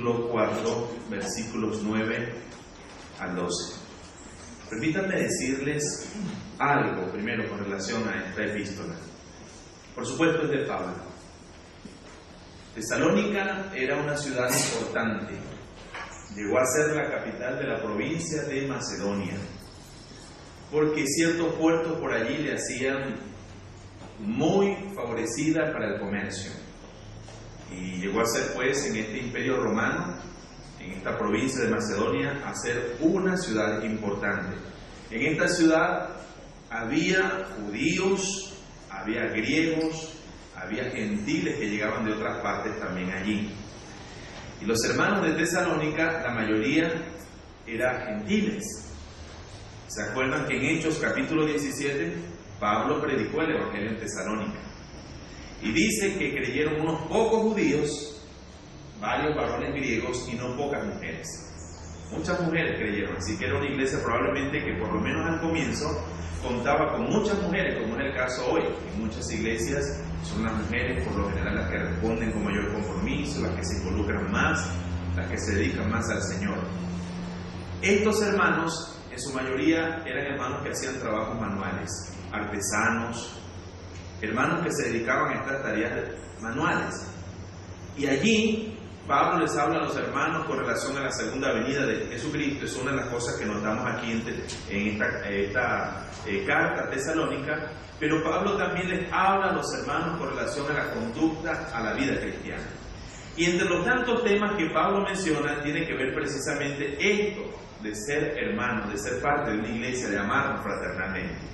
capítulo 4, versículos 9 al 12. Permítanme decirles algo primero con relación a esta epístola. Por supuesto es de Pablo. Tesalónica era una ciudad importante. Llegó a ser la capital de la provincia de Macedonia, porque ciertos puertos por allí le hacían muy favorecida para el comercio. Y llegó a ser, pues, en este imperio romano, en esta provincia de Macedonia, a ser una ciudad importante. En esta ciudad había judíos, había griegos, había gentiles que llegaban de otras partes también allí. Y los hermanos de Tesalónica, la mayoría eran gentiles. ¿Se acuerdan que en Hechos capítulo 17, Pablo predicó el Evangelio en Tesalónica? Y dice que creyeron unos pocos judíos, varios varones griegos y no pocas mujeres. Muchas mujeres creyeron, así que era una iglesia probablemente que por lo menos al comienzo contaba con muchas mujeres, como es el caso hoy. En muchas iglesias son las mujeres por lo general las que responden con mayor compromiso, las que se involucran más, las que se dedican más al Señor. Estos hermanos, en su mayoría, eran hermanos que hacían trabajos manuales, artesanos, hermanos que se dedicaban a estas tareas manuales. Y allí Pablo les habla a los hermanos con relación a la segunda venida de Jesucristo. Es una de las cosas que notamos aquí en esta carta tesalónica. Pero Pablo también les habla a los hermanos con relación a la conducta, a la vida cristiana. Y entre los tantos temas que Pablo menciona, tiene que ver precisamente esto de ser hermanos, de ser parte de una iglesia, de amarnos fraternalmente.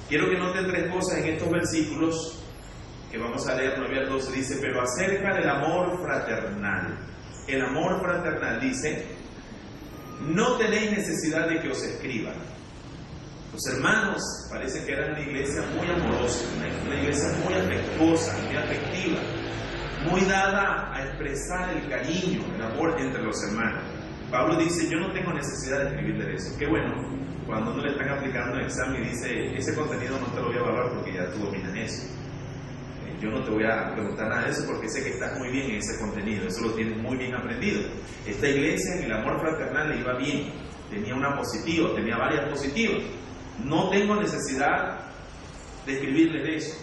Quiero que noten tres cosas en estos versículos que vamos a leer 9 al 12. Dice, pero acerca del amor fraternal. El amor fraternal dice, no tenéis necesidad de que os escriban. Los hermanos parece que eran una iglesia muy amorosa, una iglesia muy afectuosa, muy afectiva, muy dada a expresar el cariño, el amor entre los hermanos. Pablo dice, yo no tengo necesidad de escribirle de eso. Qué bueno, cuando uno le están aplicando un examen y dice, ese contenido no te lo voy a evaluar porque ya tú dominas eso. Yo no te voy a preguntar nada de eso porque sé que estás muy bien en ese contenido, eso lo tienes muy bien aprendido. Esta iglesia en el amor fraternal le iba bien, tenía una positiva, tenía varias positivas. No tengo necesidad de escribirles de eso.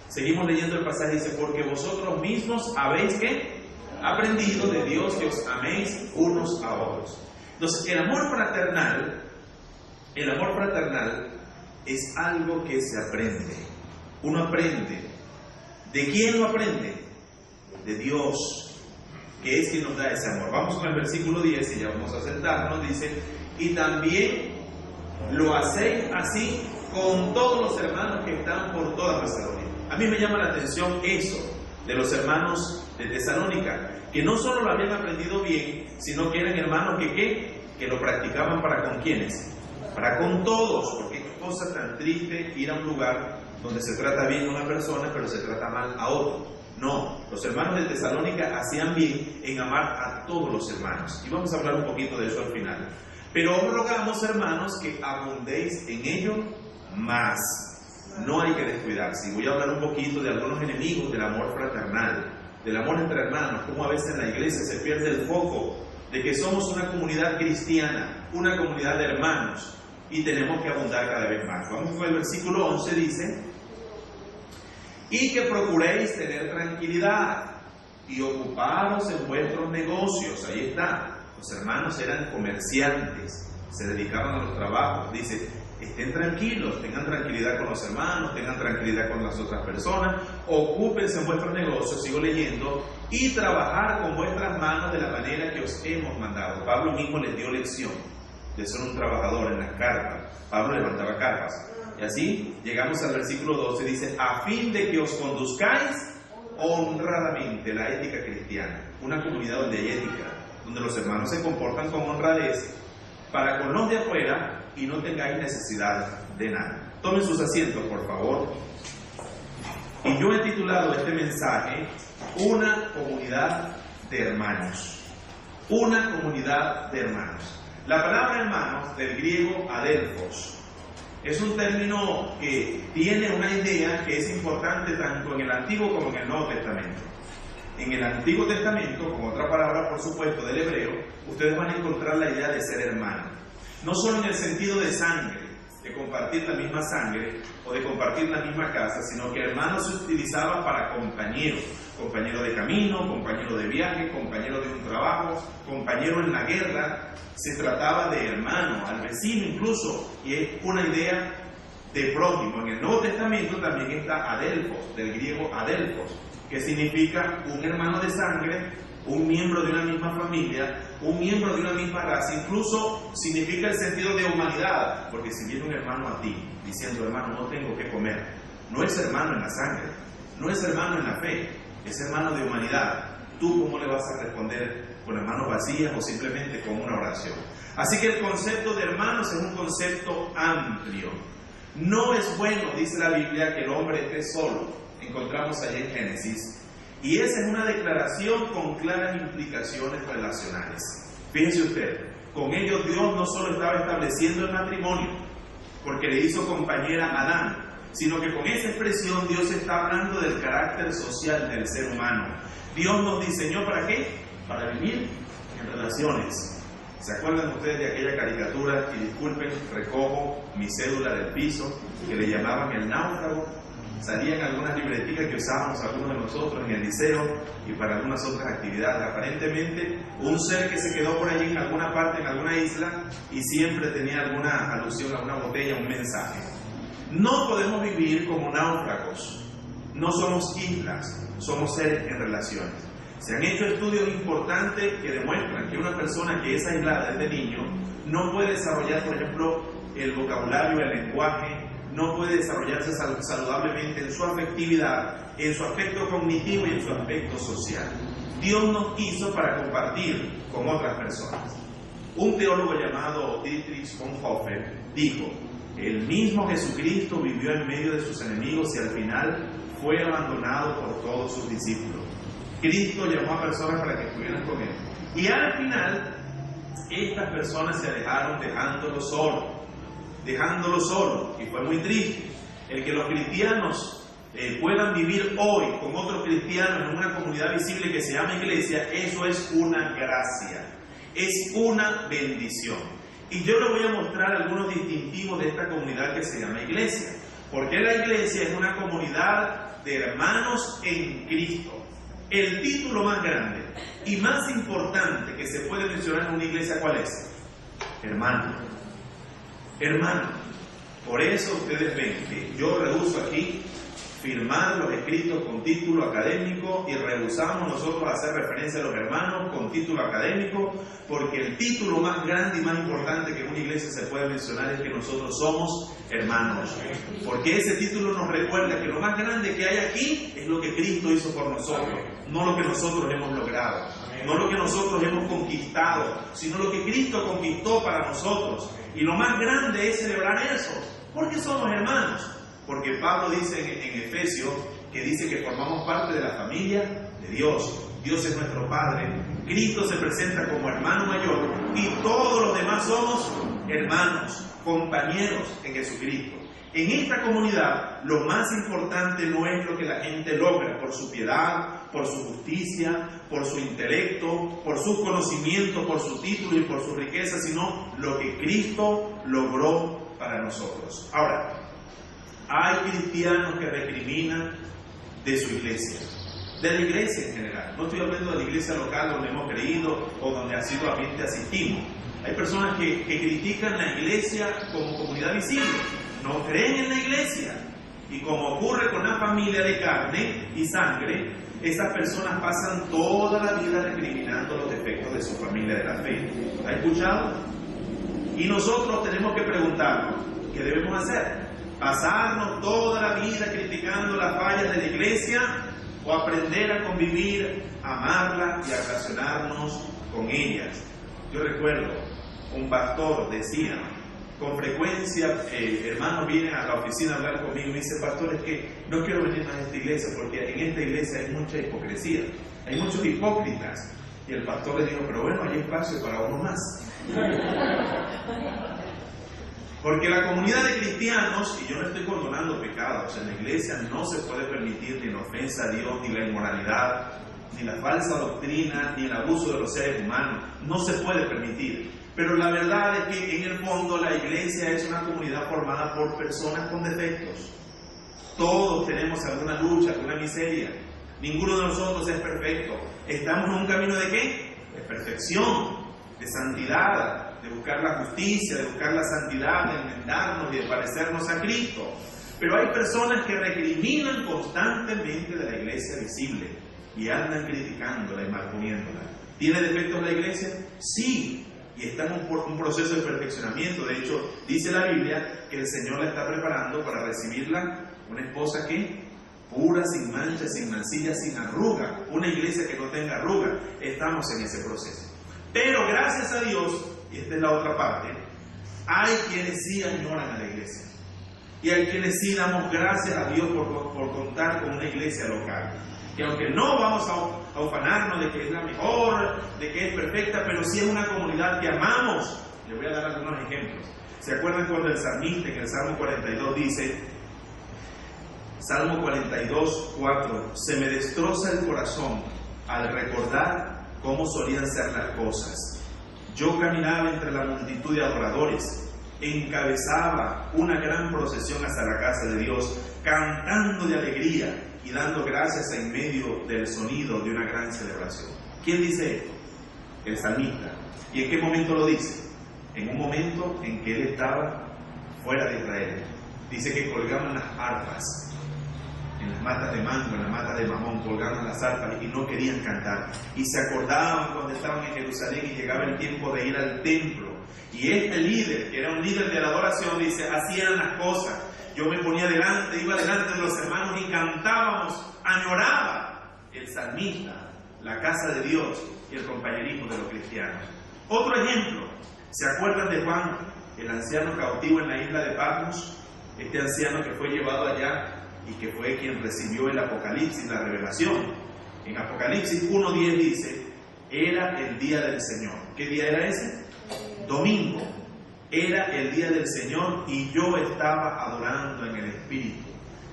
Seguimos leyendo el pasaje, dice, porque vosotros mismos habéis ¿qué? Aprendido de Dios que os améis unos a otros. Entonces, el amor fraternal es algo que se aprende. Uno aprende. ¿De quién lo aprende? De Dios, que es quien nos da ese amor. Vamos con el versículo 10 y ya vamos a sentarnos. Dice, y también lo hacéis así con todos los hermanos que están por toda Macedonia. A mí me llama la atención eso de los hermanos de Tesalónica, que no solo lo habían aprendido bien, sino que eran hermanos que lo practicaban para con quienes, para con todos, porque qué cosa tan triste ir a un lugar donde se trata bien a una persona, pero se trata mal a otro. No, los hermanos de Tesalónica hacían bien en amar a todos los hermanos. Y vamos a hablar un poquito de eso al final. Pero os rogamos, hermanos, que abundéis en ello más. No hay que descuidarse. Y voy a hablar un poquito de algunos enemigos del amor fraternal, del amor entre hermanos, cómo a veces en la iglesia se pierde el foco de que somos una comunidad cristiana, una comunidad de hermanos, y tenemos que abundar cada vez más. Vamos con el versículo 11, dice, y que procuréis tener tranquilidad y ocuparos en vuestros negocios. Ahí está. Los hermanos eran comerciantes, se dedicaban a los trabajos. Dice, estén tranquilos, tengan tranquilidad con los hermanos, tengan tranquilidad con las otras personas, ocúpense en vuestros negocios, sigo leyendo, y trabajar con vuestras manos de la manera que os hemos mandado. Pablo mismo les dio lección de ser un trabajador en las carpas. Pablo levantaba carpas. Y así llegamos al versículo 12, dice, a fin de que os conduzcáis honradamente, la ética cristiana, una comunidad donde hay ética, donde los hermanos se comportan con honradez para con los de afuera y no tengáis necesidad de nada. Tomen sus asientos, por favor. Y yo he titulado este mensaje, una comunidad de hermanos. Una comunidad de hermanos. La palabra hermanos, del griego adelphos, es un término que tiene una idea que es importante tanto en el Antiguo como en el Nuevo Testamento. en el Antiguo Testamento, con otra palabra por supuesto del hebreo, ustedes van a encontrar la idea de ser hermano. No solo en el sentido de sangre, de compartir la misma sangre o de compartir la misma casa, sino que hermano se utilizaba para compañero, compañero de camino, compañero de viaje, compañero de un trabajo, compañero en la guerra. Se trataba de hermano, al vecino incluso, y es una idea de prójimo. En el Nuevo Testamento también está adelphos, del griego adelphos, que significa un hermano de sangre, un miembro de una misma familia, un miembro de una misma raza. Incluso significa el sentido de humanidad, porque si viene un hermano a ti diciendo, hermano, no tengo que comer, no es hermano en la sangre, no es hermano en la fe, es hermano de humanidad. ¿Tú cómo le vas a responder? ¿Con las manos vacías o simplemente con una oración? Así que el concepto de hermanos es un concepto amplio. No es bueno, dice la Biblia, que el hombre esté solo. Encontramos allí en Génesis. Y esa es una declaración con claras implicaciones relacionales. Fíjense usted, con ello Dios no solo estaba estableciendo el matrimonio, porque le hizo compañera a Adán, sino que con esa expresión Dios está hablando del carácter social del ser humano. Dios nos diseñó ¿para qué? Para vivir en relaciones. ¿Se acuerdan ustedes de aquella caricatura? Y disculpen, recojo mi cédula del piso, que le llamaban el náufrago. Salían algunas libreticas que usábamos algunos de nosotros en el liceo y para algunas otras actividades. Aparentemente, un ser que se quedó por allí en alguna parte, en alguna isla, y siempre tenía alguna alusión a una botella, un mensaje. No podemos vivir como náufragos. No somos islas, somos seres en relaciones. Se han hecho estudios importantes que demuestran que una persona que es aislada desde niño no puede desarrollar, por ejemplo, el vocabulario, el lenguaje, no puede desarrollarse saludablemente en su afectividad, en su aspecto cognitivo y en su aspecto social. Dios nos hizo para compartir con otras personas. Un teólogo llamado Dietrich Bonhoeffer dijo: el mismo Jesucristo vivió en medio de sus enemigos y al final fue abandonado por todos sus discípulos. Cristo llamó a personas para que estuvieran con Él. Y al final, estas personas se alejaron dejándolo solo, y fue muy triste. El que los cristianos puedan vivir hoy con otros cristianos en una comunidad visible que se llama iglesia, eso es una gracia, es una bendición. Y yo les voy a mostrar algunos distintivos de esta comunidad que se llama iglesia. Porque la iglesia es una comunidad de hermanos en Cristo. El título más grande y más importante que se puede mencionar en una iglesia, ¿cuál es? Hermano. Hermano. Por eso ustedes ven que yo rehuso aquí firmar los escritos con título académico y rehusamos nosotros hacer referencia a los hermanos con título académico, porque el título más grande y más importante que en una iglesia se puede mencionar es que nosotros somos hermanos, porque ese título nos recuerda que lo más grande que hay aquí es lo que Cristo hizo por nosotros, no lo que nosotros hemos logrado, no lo que nosotros hemos conquistado, sino lo que Cristo conquistó para nosotros. Y lo más grande es celebrar eso, porque somos hermanos. Porque Pablo dice en Efesios, que dice que formamos parte de la familia de Dios. Dios es nuestro Padre. Cristo se presenta como hermano mayor y todos los demás somos hermanos, compañeros en Jesucristo. En esta comunidad, lo más importante no es lo que la gente logra por su piedad, por su justicia, por su intelecto, por sus conocimientos, por su título y por su riqueza, sino lo que Cristo logró para nosotros. Ahora, hay cristianos que recriminan de su iglesia, de la iglesia en general. No estoy hablando de la iglesia local donde hemos creído o donde asiduamente asistimos. Hay personas que critican la iglesia como comunidad visible, no creen en la iglesia. Y como ocurre con una familia de carne y sangre, esas personas pasan toda la vida recriminando los defectos de su familia de la fe. ¿Ha escuchado? Y nosotros tenemos que preguntarnos, ¿qué debemos hacer? ¿Pasarnos toda la vida criticando las fallas de la iglesia o aprender a convivir, a amarla y a relacionarnos con ellas? Yo recuerdo, un pastor decía, con frecuencia hermanos vienen a la oficina a hablar conmigo y me dicen: pastor, es que no quiero venir más a esta iglesia porque en esta iglesia hay mucha hipocresía, hay muchos hipócritas. Y el pastor le dijo: pero bueno, hay espacio para uno más. Porque la comunidad de cristianos, y yo no estoy condonando pecados, en la iglesia no se puede permitir ni la ofensa a Dios, ni la inmoralidad, ni la falsa doctrina, ni el abuso de los seres humanos. No se puede permitir. Pero la verdad es que en el fondo la iglesia es una comunidad formada por personas con defectos. Todos tenemos alguna lucha, alguna miseria. Ninguno de nosotros es perfecto. Estamos en un camino ¿de qué? De perfección, de santidad, de buscar la justicia, de buscar la santidad, de enmendarnos y de parecernos a Cristo. Pero hay personas que recriminan constantemente de la iglesia visible y andan criticándola y malponiéndola. ¿Tiene defectos la iglesia? Sí, y está en un proceso de perfeccionamiento. De hecho, dice la Biblia que el Señor la está preparando para recibirla una esposa que pura, sin mancha, sin mancilla, sin arruga, una iglesia que no tenga arruga. Estamos en ese proceso. Pero gracias a Dios, y esta es la otra parte, hay quienes sí añoran a la iglesia. Y hay quienes sí damos gracias a Dios por contar con una iglesia local. Que aunque no vamos a ufanarnos de que es la mejor, de que es perfecta, pero sí es una comunidad que amamos. Les voy a dar algunos ejemplos. ¿Se acuerdan cuando el salmista en el Salmo 42 dice, Salmo 42, 4, se me destroza el corazón al recordar cómo solían ser las cosas? Yo caminaba entre la multitud de adoradores, encabezaba una gran procesión hacia la casa de Dios, cantando de alegría y dando gracias en medio del sonido de una gran celebración. ¿Quién dice esto? El salmista. ¿Y en qué momento lo dice? En un momento en que él estaba fuera de Israel. Dice que colgaban las arpas en las matas de mango, en las matas de mamón, colgaban las arpas y no querían cantar. Y se acordaban cuando estaban en Jerusalén y llegaba el tiempo de ir al templo. Y este líder, que era un líder de la adoración, dice, así eran las cosas. Yo me ponía delante, iba delante de los hermanos y cantábamos, añoraba el salmista, la casa de Dios y el compañerismo de los cristianos. Otro ejemplo, ¿se acuerdan de Juan, el anciano cautivo en la isla de Patmos? Este anciano que fue llevado allá y que fue quien recibió el Apocalipsis, la revelación. En Apocalipsis 1:10 dice, era el día del Señor. ¿Qué día era ese? Domingo. Era el día del Señor y yo estaba adorando en el Espíritu.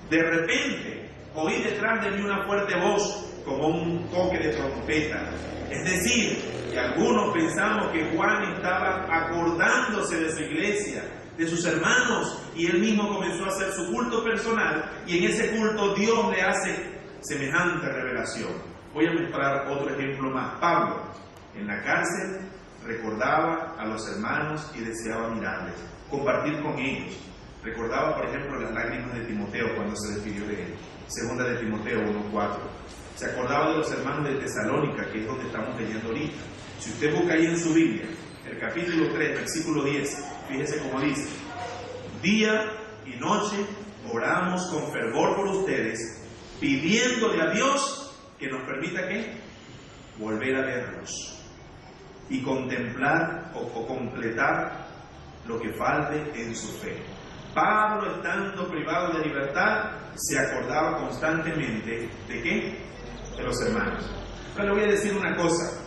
De repente, oí detrás de mí una fuerte voz, como un toque de trompeta. Es decir, que algunos pensamos que Juan estaba acordándose de su iglesia, de sus hermanos, y él mismo comenzó a hacer su culto personal, y en ese culto Dios le hace semejante revelación. Voy a mostrar otro ejemplo más. Pablo, en la cárcel, recordaba a los hermanos y deseaba mirarles, compartir con ellos. Recordaba, por ejemplo, las lágrimas de Timoteo cuando se despidió de él. Segunda de Timoteo 1:4. Se acordaba de los hermanos de Tesalónica, que es donde estamos leyendo ahorita. Si usted busca ahí en su Biblia, el capítulo 3, versículo 10, fíjese cómo dice: día y noche oramos con fervor por ustedes, pidiéndole a Dios que nos permita ¿qué? Volver a verlos y contemplar o completar lo que falte en su fe. Pablo, estando privado de libertad, se acordaba constantemente ¿de qué? De los hermanos. Pero le voy a decir una cosa.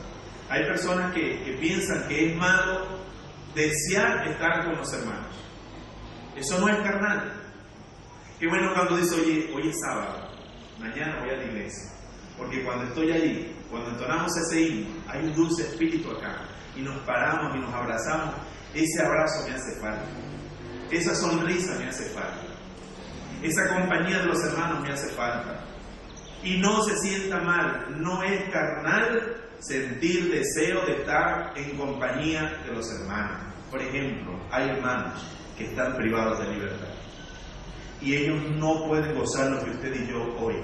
Hay personas que piensan que es malo desear estar con los hermanos. Eso no es carnal. Qué bueno cuando dice, oye, hoy es sábado, mañana voy a la iglesia. Porque cuando estoy allí, cuando entonamos ese himno, hay un dulce espíritu acá, y nos paramos y nos abrazamos. Ese abrazo me hace falta, esa sonrisa me hace falta, esa compañía de los hermanos me hace falta. Y no se sienta mal, no es carnal sentir deseo de estar en compañía de los hermanos. Por ejemplo, hay hermanos que están privados de libertad y ellos no pueden gozar lo que usted y yo hoy.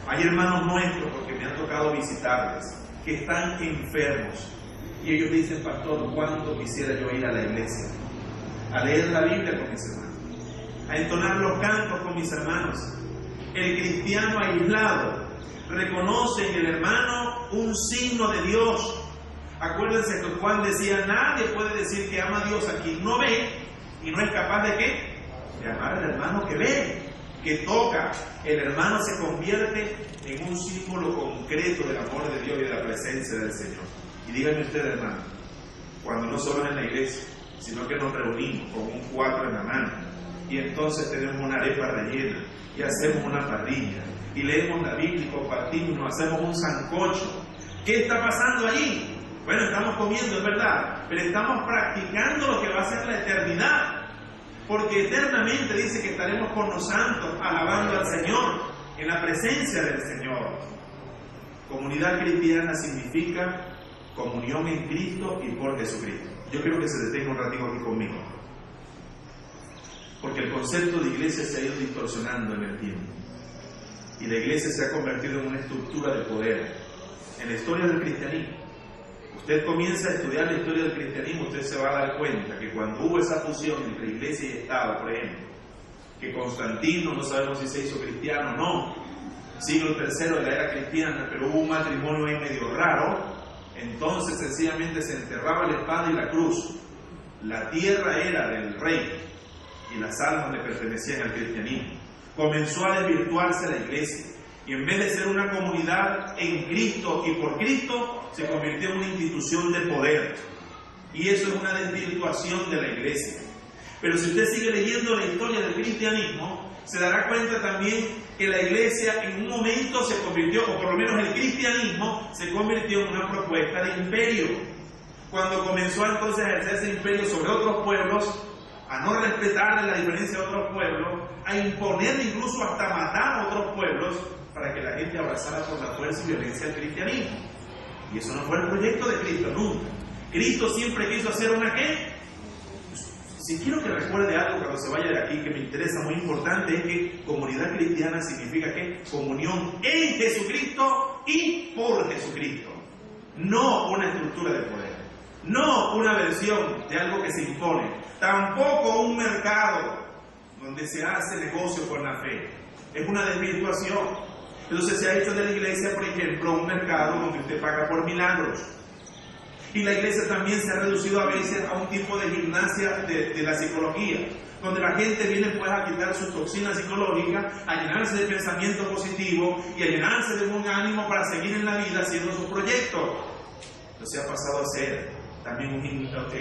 Hay hermanos nuestros, porque me han tocado visitarles, que están enfermos y ellos dicen: pastor, ¿cuánto quisiera yo ir a la iglesia, a leer la Biblia con mis hermanos, a entonar los cantos con mis hermanos? El cristiano aislado reconoce en el hermano un signo de Dios. Acuérdense que Juan decía: nadie puede decir que ama a Dios a quien no ve y no es capaz de ¿qué? De amar al hermano que ve, que toca. El hermano se convierte en un símbolo concreto del amor de Dios y de la presencia del Señor. Y díganme usted, hermano, cuando no solo en la iglesia, sino que nos reunimos con un 4 en la mano y entonces tenemos una arepa rellena y hacemos una parrilla y leemos la Biblia y compartimos, nos hacemos un sancocho. ¿Qué está pasando allí? Bueno, estamos comiendo, es verdad, pero estamos practicando lo que va a ser la eternidad. Porque eternamente dice que estaremos con los santos, alabando al Señor, en la presencia del Señor. Comunidad cristiana significa comunión en Cristo y por Jesucristo. Yo quiero que se detenga un ratito aquí conmigo. Porque el concepto de iglesia se ha ido distorsionando en el tiempo. Y la iglesia se ha convertido en una estructura de poder. En la historia del cristianismo, usted comienza a estudiar la historia del cristianismo, usted se va a dar cuenta que cuando hubo esa fusión entre iglesia y Estado, por ejemplo, que Constantino, no sabemos si se hizo cristiano o no, siglo III de la era cristiana, pero hubo un matrimonio ahí medio raro, entonces sencillamente se enterraba la espada y la cruz. La tierra era del rey y las almas le pertenecían al cristianismo. Comenzó a desvirtuarse la iglesia. Y en vez de ser una comunidad en Cristo y por Cristo, se convirtió en una institución de poder. Y eso es una desvirtuación de la iglesia. Pero si usted sigue leyendo la historia del cristianismo, se dará cuenta también que la iglesia en un momento se convirtió, o por lo menos el cristianismo, se convirtió en una propuesta de imperio. Cuando comenzó entonces a ejercerse imperio sobre otros pueblos, a no respetarle la diferencia de otros pueblos, a imponerle incluso hasta matar a otros pueblos, para que la gente abrazara por la fuerza y violencia al cristianismo. Y eso no fue el proyecto de Cristo nunca. Cristo siempre quiso hacer una ¿qué? Si quiero que recuerde algo cuando se vaya de aquí que me interesa, muy importante, es que comunidad cristiana significa ¿qué? Comunión en Jesucristo y por Jesucristo. No una estructura de poder. No una versión de algo que se impone. Tampoco un mercado donde se hace negocio con la fe. Es una desvirtuación. Entonces se ha hecho de la iglesia, por ejemplo, un mercado donde usted paga por milagros. Y la iglesia también se ha reducido a veces a un tipo de gimnasia de la psicología, donde la gente viene pues a quitar sus toxinas psicológicas, a llenarse de pensamiento positivo y a llenarse de buen ánimo para seguir en la vida haciendo sus proyectos. Entonces ha pasado a ser también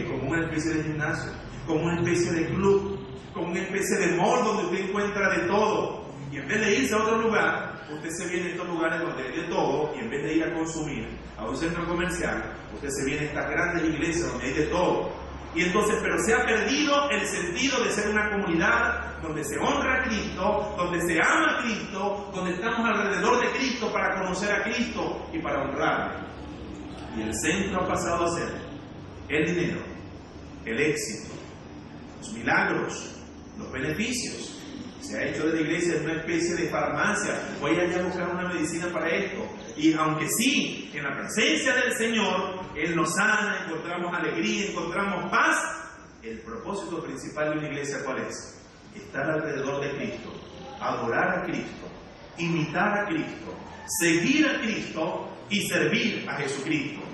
como una especie de gimnasio, como una especie de club, como una especie de mall donde usted encuentra de todo. Y en vez de irse a otro lugar, usted se viene a estos lugares donde hay de todo, y en vez de ir a consumir a un centro comercial, usted se viene a estas grandes iglesias donde hay de todo. Y entonces, pero se ha perdido el sentido de ser una comunidad donde se honra a Cristo, donde se ama a Cristo, donde estamos alrededor de Cristo para conocer a Cristo y para honrarle. Y el centro ha pasado a ser el dinero, el éxito, los milagros, los beneficios. Se ha hecho de la iglesia una especie de farmacia. Voy allá a buscar una medicina para esto. Y aunque sí, en la presencia del Señor, Él nos sana, encontramos alegría, encontramos paz, el propósito principal de una iglesia, ¿cuál es? Estar alrededor de Cristo, adorar a Cristo, imitar a Cristo, seguir a Cristo y servir a Jesucristo.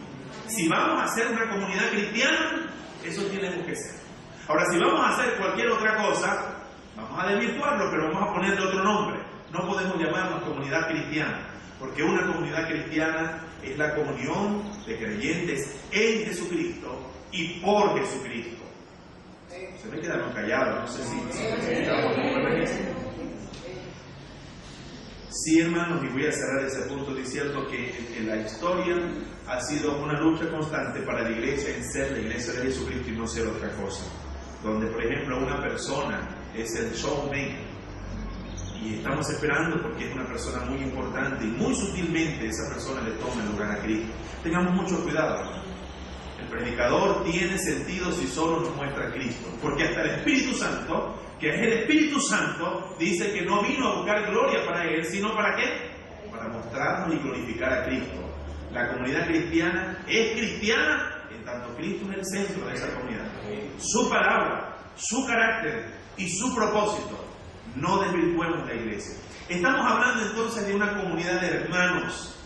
Si vamos a ser una comunidad cristiana, eso tenemos que ser. Ahora, si vamos a hacer cualquier otra cosa, vamos a desvirtuarlo, pero vamos a ponerle otro nombre. No podemos llamarnos comunidad cristiana, porque una comunidad cristiana es la comunión de creyentes en Jesucristo y por Jesucristo. Se me quedaron callados, no sé si... Sí, hermanos, y voy a cerrar ese punto diciendo que en la historia ha sido una lucha constante para la iglesia en ser la iglesia de Jesucristo y no ser otra cosa. Donde, por ejemplo, una persona es el showman y estamos esperando porque es una persona muy importante y muy sutilmente esa persona le toma el lugar a Cristo. Tengamos mucho cuidado, hermano. El predicador tiene sentido si solo nos muestra a Cristo, porque hasta el Espíritu Santo, que es el Espíritu Santo, dice que no vino a buscar gloria para Él, sino ¿para qué? Para mostrarnos y glorificar a Cristo. La comunidad cristiana es cristiana en tanto Cristo es el centro de esa comunidad. Su palabra, su carácter y su propósito. No desvirtuemos la iglesia. Estamos hablando entonces de una comunidad de hermanos.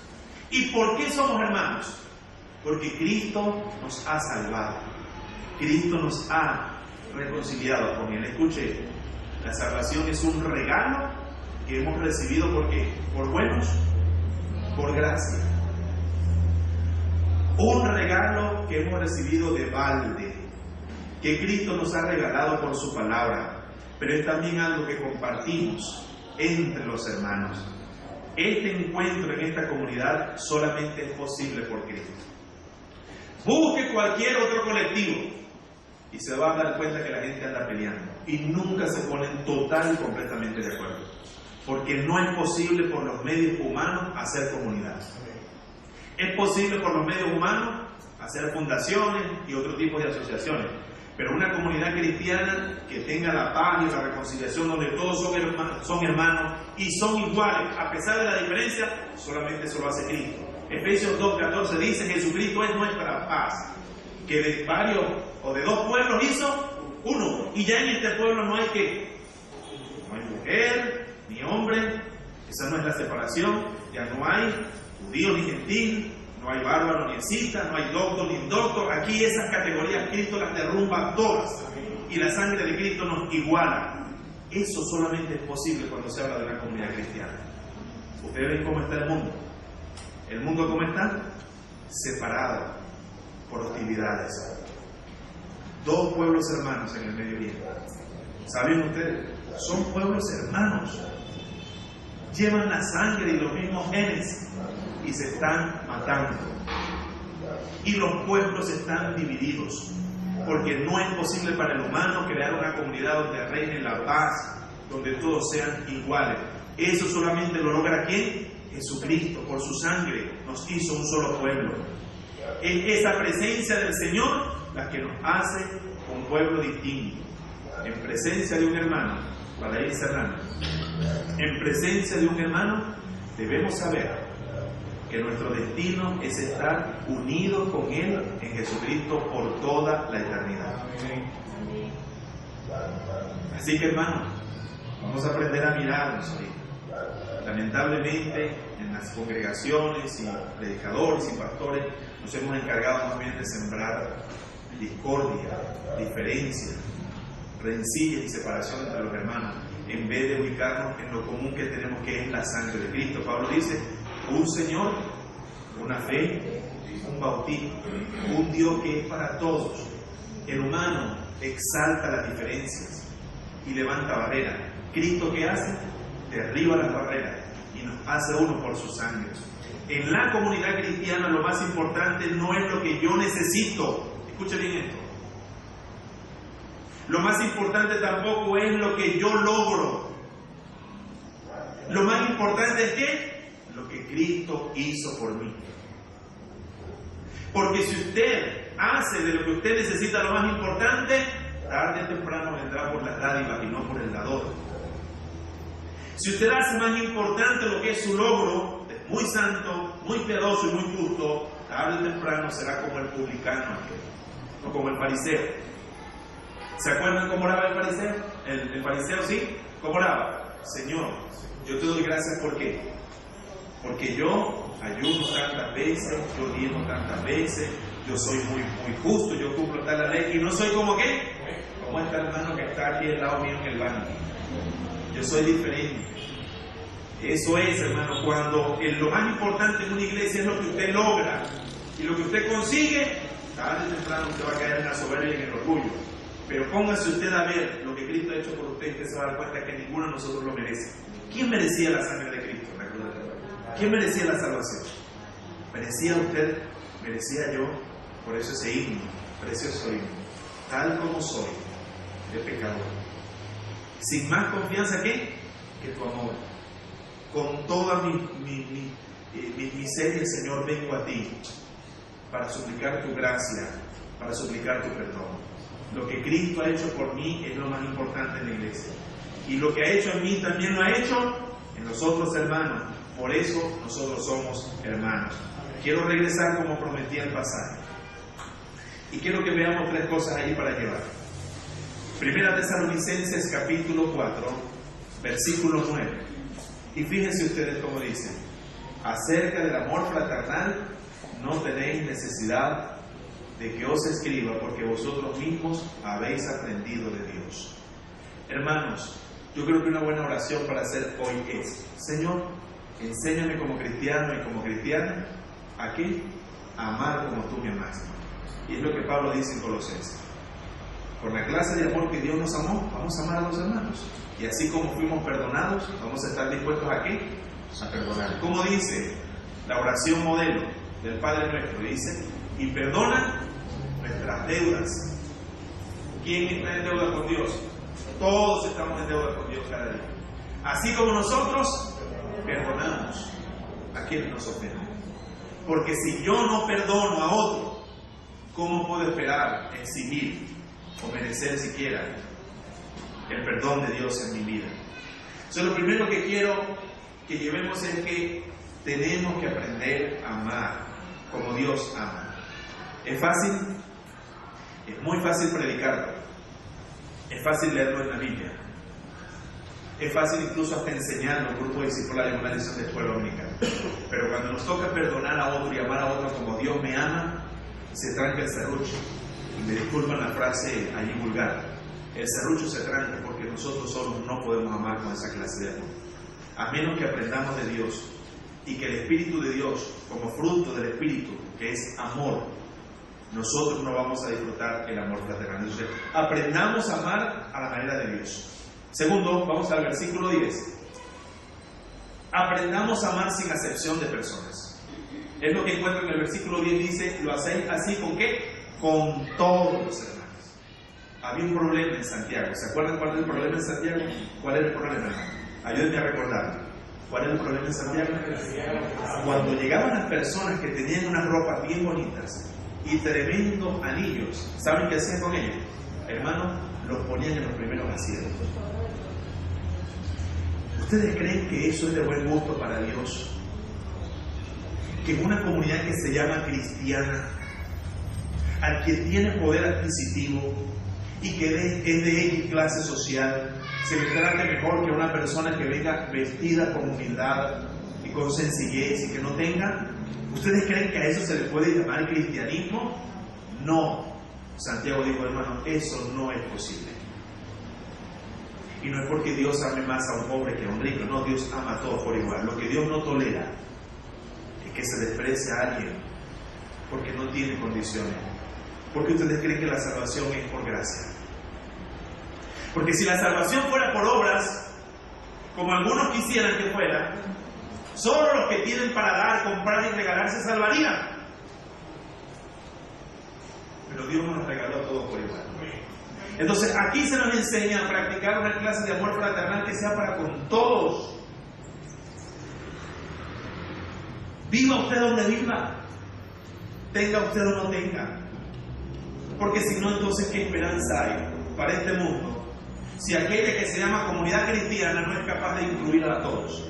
¿Y por qué somos hermanos? Porque Cristo nos ha salvado. Cristo nos ha reconciliado con Él. Escuche, la salvación es un regalo que hemos recibido ¿por qué? Por buenos, por gracia. Un regalo que hemos recibido de balde, que Cristo nos ha regalado por su palabra, pero es también algo que compartimos entre los hermanos. Este encuentro en esta comunidad solamente es posible por Cristo. Busque cualquier otro colectivo y se va a dar cuenta que la gente anda peleando y nunca se ponen total y completamente de acuerdo, porque no es posible por los medios humanos hacer comunidad. Es posible por los medios humanos hacer fundaciones y otro tipo de asociaciones, pero una comunidad cristiana que tenga la paz y la reconciliación, donde todos son hermanos y son iguales a pesar de la diferencia, solamente eso lo hace Cristo. Efesios 2:14 dice: Jesucristo es nuestra paz, que de varios o de dos pueblos hizo uno, y ya en este pueblo no hay mujer ni hombre, esa no es la separación, ya no hay judío ni gentil, no hay bárbaro ni escita, no hay doctor ni indoctor. Aquí esas categorías Cristo las derrumba todas y la sangre de Cristo nos iguala. Eso solamente es posible cuando se habla de una comunidad cristiana. Ustedes ven cómo está el mundo. El mundo cómo está, separado por hostilidades. Dos pueblos hermanos en el Medio Oriente. ¿Saben ustedes? Son pueblos hermanos. Llevan la sangre y los mismos genes y se están matando. Y los pueblos están divididos, porque no es posible para el humano crear una comunidad donde reine la paz, donde todos sean iguales. Eso solamente lo logra ¿quién? Jesucristo. Por su sangre nos hizo un solo pueblo. Es esa presencia del Señor la que nos hace un pueblo distinto. En presencia de un hermano, para ir cerrando, en presencia de un hermano debemos saber que nuestro destino es estar unidos con Él en Jesucristo por toda la eternidad. Así que, hermanos, vamos a aprender a mirarnos hoy. Lamentablemente, en las congregaciones y predicadores y pastores nos hemos encargado más bien de sembrar discordia, diferencia, rencillas y separación entre los hermanos, en vez de ubicarnos en lo común que tenemos, que es la sangre de Cristo. Pablo dice: un Señor, una fe, un bautismo, un Dios que es para todos. El humano exalta las diferencias y levanta barreras. Cristo, ¿qué hace? Derriba las barreras y nos hace uno por su sangre. En la comunidad cristiana lo más importante no es lo que yo necesito. Escuche bien esto. Lo más importante tampoco es lo que yo logro. Lo más importante es ¿qué? Lo que Cristo hizo por mí. Porque si usted hace de lo que usted necesita lo más importante, tarde o temprano vendrá por las dádivas y no por el dador. Si usted hace más importante lo que es su logro, es muy santo, muy piadoso y muy justo, tarde o temprano será como el publicano, o como el fariseo. ¿Se acuerdan cómo oraba el fariseo? El fariseo, ¿sí? ¿Cómo oraba? Señor, yo te doy gracias, ¿por qué? Porque yo ayuno tantas veces, yo diezmo tantas veces, yo soy muy justo, yo cumplo tal la ley, y no soy como ¿qué? Como este hermano que está aquí al lado mío en el baño. Yo soy diferente. Eso es, hermano, cuando lo más importante en una iglesia es lo que usted logra y lo que usted consigue, tarde o temprano usted va a caer en la soberbia y en el orgullo. Pero póngase usted a ver lo que Cristo ha hecho por usted y usted se va a dar cuenta que ninguno de nosotros lo merece. ¿Quién merecía la sangre de Cristo en la cruz del Calvario? ¿Quién merecía la salvación? ¿Merecía usted? ¿Merecía yo? Por eso ese himno, precioso himno, tal como soy, de pecador. Sin más confianza que tu amor. Con toda mi miseria, Señor, vengo a ti para suplicar tu gracia, para suplicar tu perdón. Lo que Cristo ha hecho por mí es lo más importante en la iglesia. Y lo que ha hecho en mí también lo ha hecho en los otros hermanos. Por eso nosotros somos hermanos. Quiero regresar como prometí al pasaje. Y quiero que veamos tres cosas ahí para llevar. Primera Tesalonicenses capítulo 4, versículo 9. Y fíjense ustedes cómo dice: acerca del amor fraternal no tenéis necesidad de que os escriba, porque vosotros mismos habéis aprendido de Dios. Hermanos, yo creo que una buena oración para hacer hoy es: Señor, enséñame como cristiano y como cristiana ¿a qué? A amar como tú me amaste. Y es lo que Pablo dice en Colosenses. Por la clase de amor que Dios nos amó, vamos a amar a los hermanos. Y así como fuimos perdonados, vamos a estar dispuestos ¿a qué? a perdonar. ¿Cómo dice la oración modelo del Padre Nuestro? Dice, y perdona nuestras deudas. ¿Quién está en deuda con Dios? Todos estamos en deuda con Dios cada día. Así como nosotros perdonamos a quienes nos ofenden. Porque si yo no perdono a otro, ¿cómo puedo esperar, exigir o merecer siquiera el perdón de Dios en mi vida? Entonces, lo primero que quiero que llevemos es que tenemos que aprender a amar como Dios ama. ¿Es fácil? Es muy fácil predicarlo. Es fácil leerlo en la Biblia. Es fácil incluso hasta enseñarlo en un grupo de discipulados en una lección de escuela dominical. Pero cuando nos toca perdonar a otro y amar a otro como Dios me ama, se tranca el serrucho. Y me disculpan la frase allí vulgar. El serrucho se tranca porque nosotros solos no podemos amar con esa clase de amor. A menos que aprendamos de Dios y que el Espíritu de Dios, como fruto del Espíritu, que es amor, nosotros no vamos a disfrutar el amor fraternal. Entonces, aprendamos a amar a la manera de Dios. Segundo, vamos al versículo 10. Aprendamos a amar sin acepción de personas. Es lo que encuentro en el versículo 10, dice, ¿lo hacéis así con qué? Con todos los hermanos. Había un problema en Santiago. ¿Se acuerdan cuál es el problema en Santiago? ¿Cuál era el problema, hermano? Ayúdenme a recordarlo. ¿Cuál era el problema en Santiago? Cuando llegaban las personas que tenían unas ropas bien bonitas y tremendos anillos, ¿saben qué hacían con ellos? Hermanos, los ponían en los primeros asientos. ¿Ustedes creen que eso es de buen gusto para Dios? Que en una comunidad que se llama cristiana, al que tiene poder adquisitivo y que es de X clase social, se le trate mejor que una persona que venga vestida con humildad y con sencillez y que no tenga? ¿Ustedes creen que a eso se le puede llamar cristianismo? No. Santiago dijo, hermano, eso no es posible. Y no es porque Dios ame más a un pobre que a un rico, no, Dios ama a todos por igual. Lo que Dios no tolera es que se desprecie a alguien porque no tiene condiciones. Porque ustedes creen que la salvación es por gracia. Porque si la salvación fuera por obras, como algunos quisieran que fuera, solo los que tienen para dar, comprar y regalar se salvarían. Pero Dios nos regaló todo por igual. Entonces aquí se nos enseña a practicar una clase de amor fraternal que sea para con todos. Viva usted donde viva, tenga usted o no tenga. Porque si no, entonces ¿qué esperanza hay para este mundo si aquella que se llama comunidad cristiana no es capaz de incluir a todos?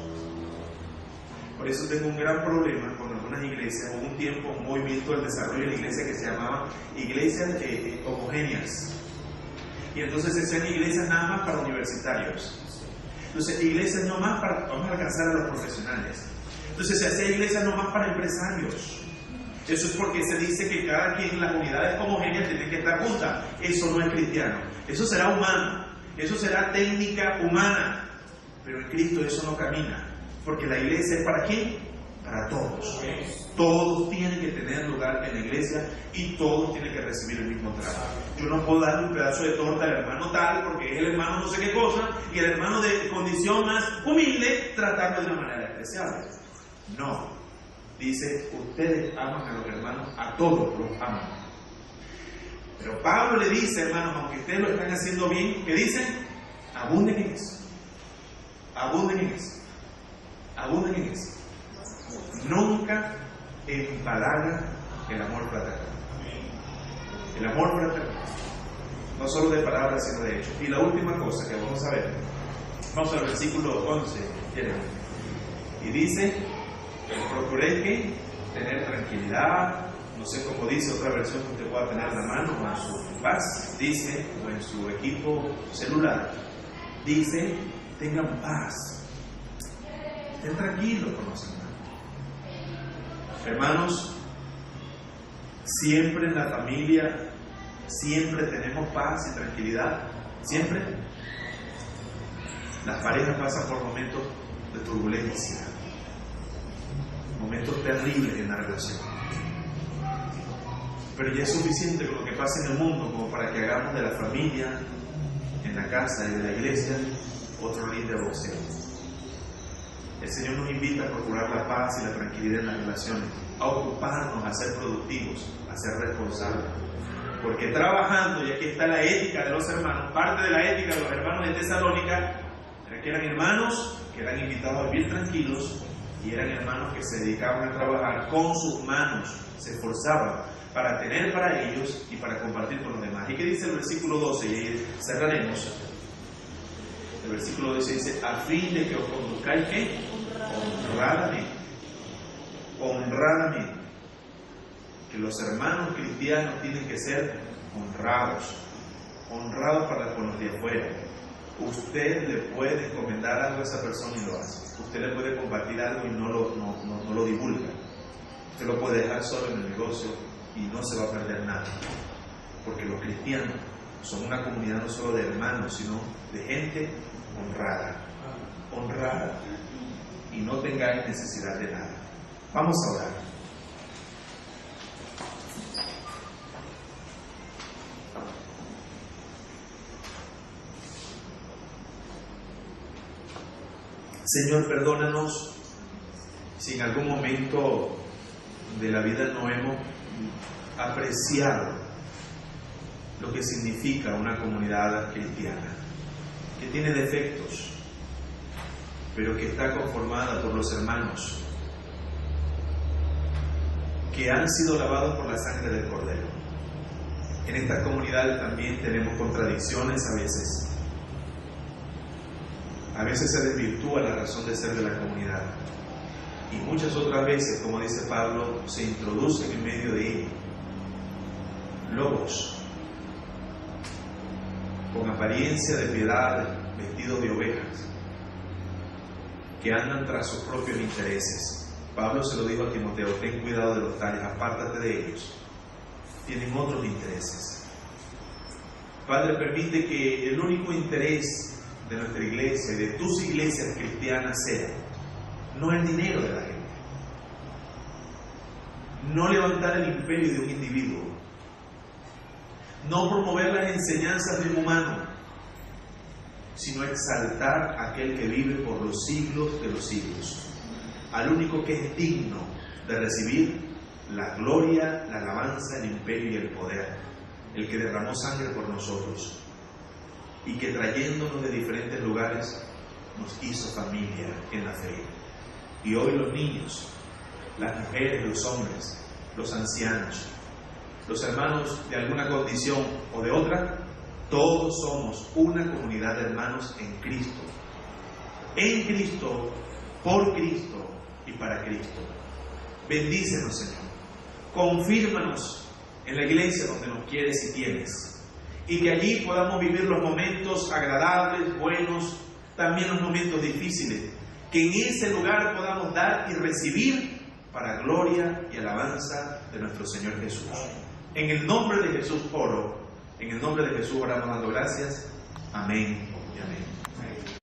Por eso tengo un gran problema con algunas iglesias. Hubo un tiempo, un movimiento del desarrollo de la iglesia que se llamaba iglesias homogéneas. Y entonces se hacían iglesias nada más para universitarios. Entonces, iglesias no más para, vamos a alcanzar a los profesionales. Entonces se hacían iglesias no más para empresarios. Eso es porque se dice que cada quien, las unidades homogéneas tienen que estar juntas. Eso no es cristiano. Eso será humano. Eso será técnica humana. Pero en Cristo eso no camina. Porque la iglesia es ¿para quién? Para todos. Todos tienen que tener lugar en la iglesia y todos tienen que recibir el mismo trato. Yo no puedo darle un pedazo de torta al hermano tal porque es el hermano no sé qué cosa y el hermano de condición más humilde tratarlo de una manera despreciable. No. Dice, ustedes aman a los hermanos, a todos los aman. Pero Pablo le dice, hermanos, aunque ustedes lo están haciendo bien, ¿qué dicen? Abunden en eso. Abunden en eso. Abunden en eso. Nunca empalaga el amor fraternal. El amor fraternal. No solo de palabras, sino de hechos. Y la última cosa que vamos a ver. Vamos al versículo 11. Y dice, procuréis que tener tranquilidad. No sé cómo dice otra versión que usted pueda tener en la mano, o en su paz, dice, o en su equipo celular. Dice, tengan paz. Estén tranquilos con los hermanos. Hermanos, siempre en la familia, siempre tenemos paz y tranquilidad. Siempre. Las parejas pasan por momentos de turbulencia, momentos terribles en la relación. Pero ya es suficiente con lo que pasa en el mundo como para que hagamos de la familia, en la casa y de la iglesia, otro ring de boxeo. El Señor nos invita a procurar la paz y la tranquilidad en las relaciones, a ocuparnos, a ser productivos, a ser responsables. Porque trabajando, y aquí está la ética de los hermanos, parte de la ética de los hermanos de Tesalónica, era que eran hermanos que eran invitados a vivir tranquilos, y eran hermanos que se dedicaban a trabajar con sus manos, se esforzaban para tener para ellos y para compartir con los demás. ¿Y qué dice el versículo 12? Y ahí cerraremos. El versículo 12 dice: a fin de que os conduzcáis, ¿qué? Honradamente. Honradamente. Que los hermanos cristianos tienen que ser honrados. Honrados para con los de afuera. Usted le puede encomendar algo a esa persona y lo hace. Usted le puede compartir algo y no lo divulga. Usted lo puede dejar solo en el negocio y no se va a perder nada. Porque los cristianos son una comunidad no solo de hermanos, sino de gente honrada. Honrada. Y no tengáis necesidad de nada. Vamos a orar. Señor, perdónanos si en algún momento de la vida no hemos apreciado lo que significa una comunidad cristiana, que tiene defectos, pero que está conformada por los hermanos que han sido lavados por la sangre del Cordero. En estas comunidades también tenemos contradicciones a veces. A veces se desvirtúa la razón de ser de la comunidad. Y muchas otras veces, como dice Pablo, se introducen en medio de ella lobos con apariencia de piedad, vestidos de ovejas, que andan tras sus propios intereses. Pablo se lo dijo a Timoteo: ten cuidado de los tales, apártate de ellos. Tienen otros intereses. Padre, permite que el único interés de nuestra iglesia y de tus iglesias cristianas sea no el dinero de la gente, no levantar el imperio de un individuo, no promover las enseñanzas de un humano, sino exaltar a aquel que vive por los siglos de los siglos, al único que es digno de recibir la gloria, la alabanza, el imperio y el poder, el que derramó sangre por nosotros y que trayéndonos de diferentes lugares nos hizo familia en la fe. Y hoy los niños, las mujeres, los hombres, los ancianos, los hermanos de alguna condición o de otra, todos somos una comunidad de hermanos en Cristo. En Cristo, por Cristo y para Cristo. Bendícenos, Señor. Confírmanos en la iglesia donde nos quieres y tienes. Y que allí podamos vivir los momentos agradables, buenos, también los momentos difíciles. Que en ese lugar podamos dar y recibir para gloria y alabanza de nuestro Señor Jesús. En el nombre de Jesús oro. En el nombre de Jesús oramos dando gracias. Amén y amén.